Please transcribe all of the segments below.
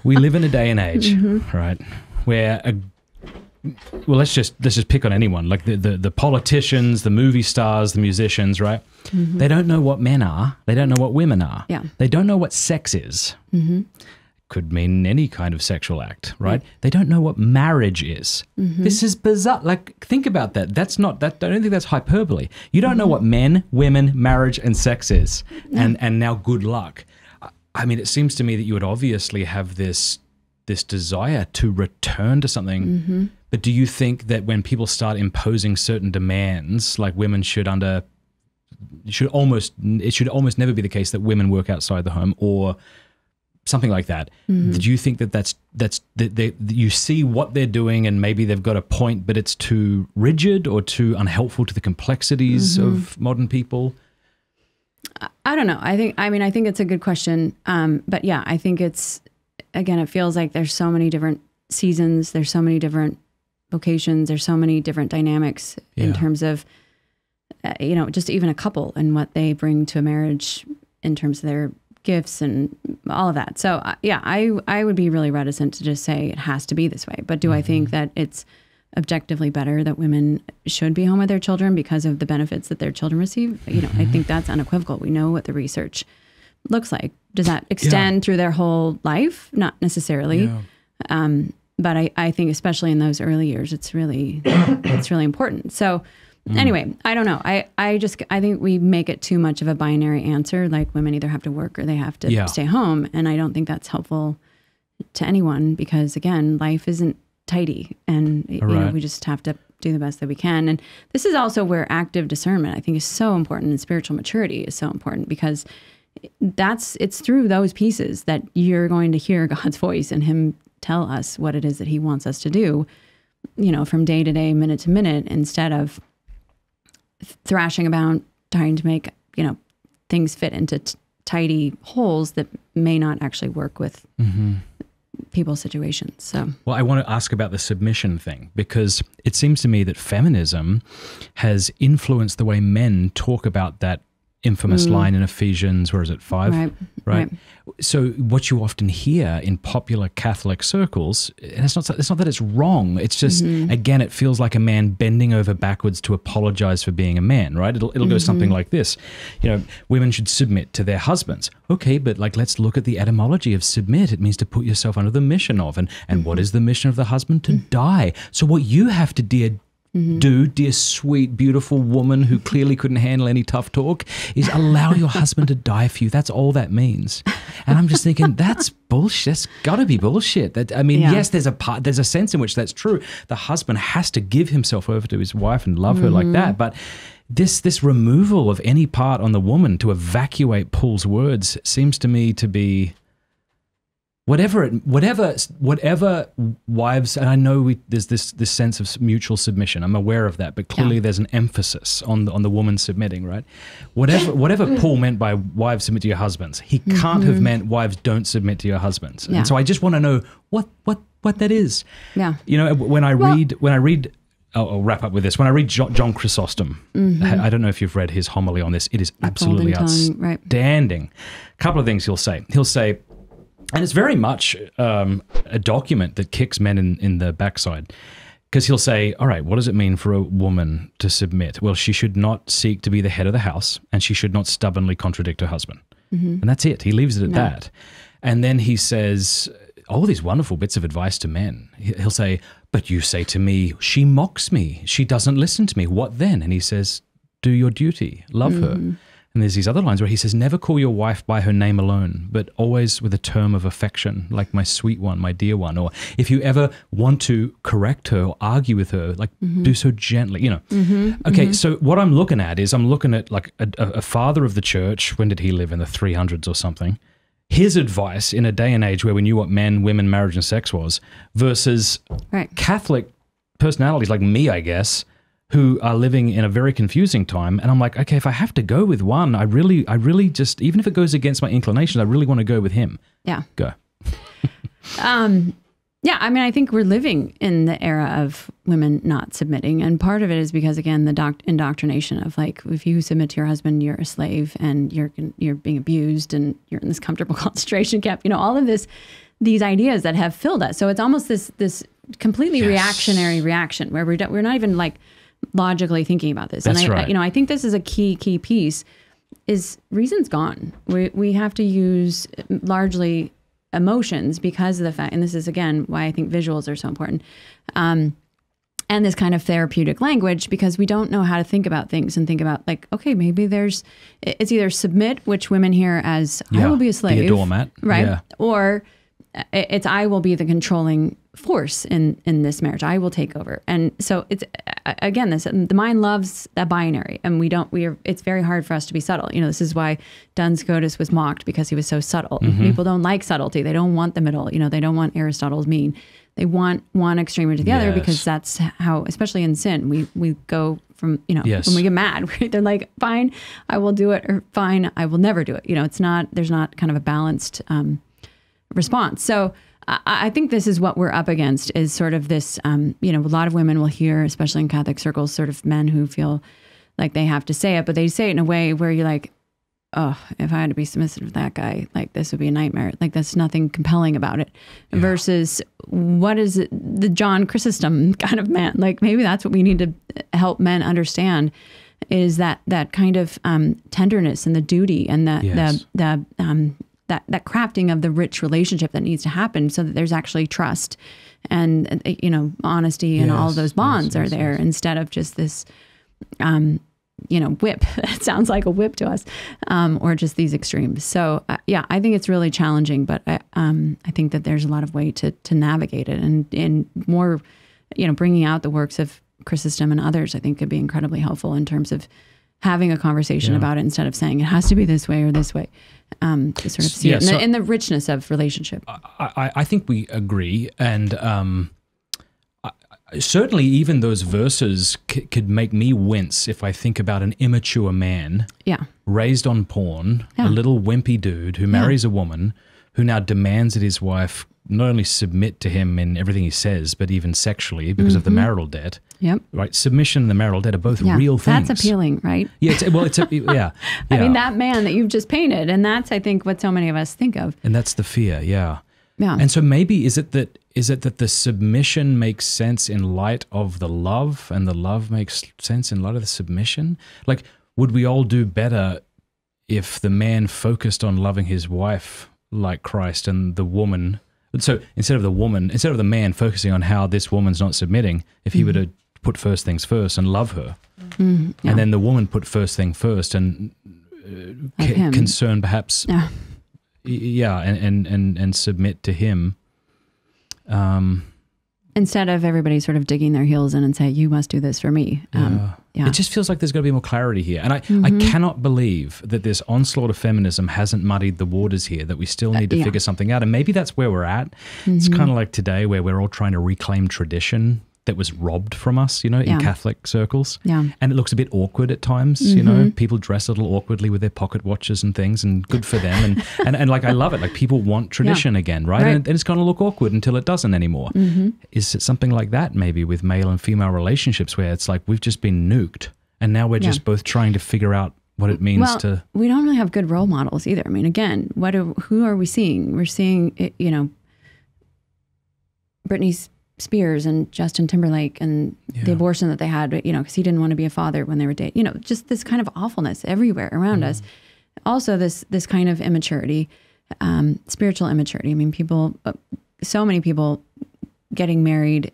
we live in a day and age, right, where let's just pick on anyone, like the politicians, the movie stars, the musicians, right? They don't know what men are. They don't know what women are. Yeah. They don't know what sex is. Could mean any kind of sexual act, right? They don't know what marriage is. This is bizarre. Like, think about that. I don't think that's hyperbole. You don't know what men, women, marriage, and sex is. And now good luck. I mean, it seems to me that you would obviously have this desire to return to something. But do you think that when people start imposing certain demands, like women it should almost never be the case that women work outside the home or something like that. Do you think that you see what they're doing and maybe they've got a point, but it's too rigid or too unhelpful to the complexities of modern people? I don't know. I think it's a good question. But yeah, I think again, it feels like there's so many different seasons. There's so many different vocations. There's so many different dynamics in terms of, just even a couple and what they bring to a marriage in terms of their gifts and all of that. So yeah, I would be really reticent to just say it has to be this way. But do I think that it's objectively better that women should be home with their children because of the benefits that their children receive? I think that's unequivocal. We know what the research looks like. Does that extend through their whole life? Not necessarily. Yeah. But I think especially in those early years, it's really important. So anyway, I don't know. I think we make it too much of a binary answer. Like women either have to work or they have to stay home. And I don't think that's helpful to anyone because again, life isn't tidy and we just have to do the best that we can. And this is also where active discernment I think is so important and spiritual maturity is so important because it's through those pieces that you're going to hear God's voice and him tell us what it is that he wants us to do, from day to day, minute to minute, instead of thrashing about trying to make, things fit into tidy holes that may not actually work with people's situations. So, well, I want to ask about the submission thing because it seems to me that feminism has influenced the way men talk about that infamous line in Ephesians, where is it, 5? Right. So what you often hear in popular Catholic circles, and it's not that it's wrong, it's just, again, it feels like a man bending over backwards to apologize for being a man, right? It'll go something like this. Women should submit to their husbands. Okay, but let's look at the etymology of submit. It means to put yourself under the mission of, and what is the mission of the husband? To die. So what you have to do, dear, sweet, beautiful woman who clearly couldn't handle any tough talk, is allow your husband to die for you. That's all that means. And I'm just thinking, that's bullshit. That's got to be bullshit. Yes, there's a sense in which that's true. The husband has to give himself over to his wife and love her like that. But this removal of any part on the woman to evacuate Paul's words seems to me to be whatever wives, and I know there's this sense of mutual submission. I'm aware of that, but clearly there's an emphasis on the woman submitting, right? Whatever Paul meant by wives submit to your husbands, he can't have meant wives don't submit to your husbands. And so I just want to know what that is. Yeah. When I read. I'll wrap up with this. When I read John Chrysostom, I don't know if you've read his homily on this. It is absolutely outstanding. A couple of things he'll say. And it's very much a document that kicks men in the backside. Because he'll say, all right, what does it mean for a woman to submit? Well, she should not seek to be the head of the house, and she should not stubbornly contradict her husband. And that's it. He leaves it at that. And then he says all these wonderful bits of advice to men. He'll say, but you say to me, she mocks me. She doesn't listen to me. What then? And he says, do your duty. Love her. And there's these other lines where he says, never call your wife by her name alone, but always with a term of affection, like my sweet one, my dear one. Or if you ever want to correct her or argue with her, do so gently, Okay, so what I'm looking at is like a father of the church. When did he live? In the 300s or something? His advice in a day and age where we knew what men, women, marriage, and sex was versus Catholic personalities like me, I guess, who are living in a very confusing time. And I'm like, okay, if I have to go with one, I really just, even if it goes against my inclinations, I really want to go with him. Yeah. Go. I think we're living in the era of women not submitting. And part of it is because, again, the indoctrination of if you submit to your husband, you're a slave and you're being abused and you're in this comfortable concentration camp. All of this these ideas that have filled us. So it's almost this completely reactionary reaction where we're not even like logically thinking about this. That's and right. I think this is a key piece is reason's gone. We have to use largely emotions because of the fact, and this is again why I think visuals are so important. And this kind of therapeutic language, because we don't know how to think about things and think about like, okay, maybe it's either submit, which women hear as I will be a slave, be a doormat, right? Yeah. Or it's I will be the controlling force in this marriage. I will take over. And so it's again the mind loves that binary, and it's very hard for us to be subtle. This is why Duns Scotus was mocked because he was so subtle. People don't like subtlety. They don't want the middle. They don't want Aristotle's mean. They want one extreme or the other because that's how, especially in sin, we go from, when we get mad, they're like, fine, I will do it, or fine, I will never do it. There's not kind of a balanced response. So I think this is what we're up against is sort of this, a lot of women will hear, especially in Catholic circles, sort of men who feel like they have to say it, but they say it in a way where you're like, oh, if I had to be submissive to that guy, like this would be a nightmare. Like there's nothing compelling about it. Yeah. Versus what is it, the John Chrysostom kind of man? Like maybe that's what we need to help men understand is that kind of tenderness and the duty and that crafting of the rich relationship that needs to happen so that there's actually trust and honesty and all of those bonds are there instead of just this whip. It sounds like a whip to us, or just these extremes. So I think it's really challenging, but I think that there's a lot of way to navigate it, and more, bringing out the works of Chrysostom and others, I think could be incredibly helpful in terms of having a conversation about it instead of saying it has to be this way or this way, to sort of see it in the richness of relationship. I think we agree, and certainly even those verses could make me wince if I think about an immature man raised on porn, a little wimpy dude who marries a woman who now demands that his wife not only submit to him in everything he says, but even sexually because of the marital debt. Yep. Right. Submission and the marital debt are both real things. That's appealing, right? Yeah. Yeah. I mean, that man that you've just painted, and that's, I think, what so many of us think of. And that's the fear. Yeah. Yeah. And so maybe is it that the submission makes sense in light of the love, and the love makes sense in light of the submission? Like, would we all do better if the man focused on loving his wife like Christ, and the woman? So instead of the man focusing on how this woman's not submitting, if he were to put first things first and love her, and then the woman put first thing first and concern perhaps, and submit to him. Instead of everybody sort of digging their heels in and say, you must do this for me. It just feels like there's got to be more clarity here. And I cannot believe that this onslaught of feminism hasn't muddied the waters here, that we still need to figure something out. And maybe that's where we're at. It's kind of like today where we're all trying to reclaim tradition that was robbed from us, in Catholic circles. Yeah. And it looks a bit awkward at times, people dress a little awkwardly with their pocket watches and things, and good for them. And like, I love it. Like, people want tradition again, right? And it's going to look awkward until it doesn't anymore. Is it something like that maybe with male and female relationships where it's like we've just been nuked and now we're just both trying to figure out what it means to... We don't really have good role models either. I mean, again, who are we seeing? We're seeing, Britney Spears and Justin Timberlake and the abortion that they had, because he didn't want to be a father when they were dating, just this kind of awfulness everywhere around us. Also this kind of immaturity, spiritual immaturity. I mean, so many people getting married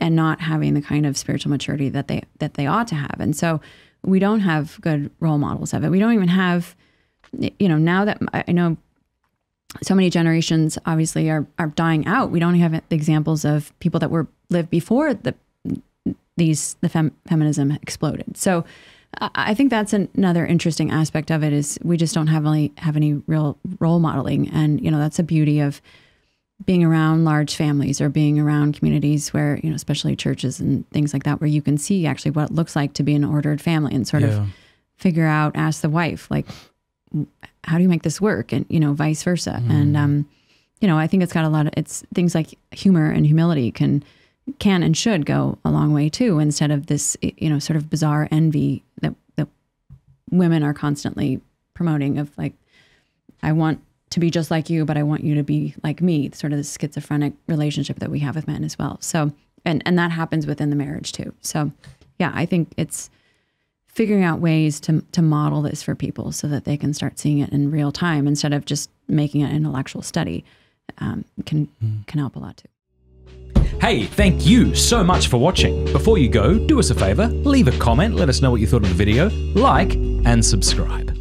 and not having the kind of spiritual maturity that they ought to have. And so we don't have good role models of it. We don't even have, now that I know so many generations obviously are dying out. We don't have examples of people that lived before feminism exploded. So I think that's another interesting aspect of it, is we just don't have any real role modeling. And, that's the beauty of being around large families or being around communities where, especially churches and things like that, where you can see actually what it looks like to be an ordered family and sort of figure out, ask the wife, like, how do you make this work? And, vice versa. And, I think it's got it's things like humor and humility can and should go a long way too, instead of this, sort of bizarre envy that women are constantly promoting of like, I want to be just like you, but I want you to be like me, sort of the schizophrenic relationship that we have with men as well. So, and that happens within the marriage too. So yeah, I think it's figuring out ways to model this for people so that they can start seeing it in real time instead of just making it an intellectual study, can help a lot too. Hey, thank you so much for watching. Before you go, do us a favor, leave a comment, let us know what you thought of the video, like, and subscribe.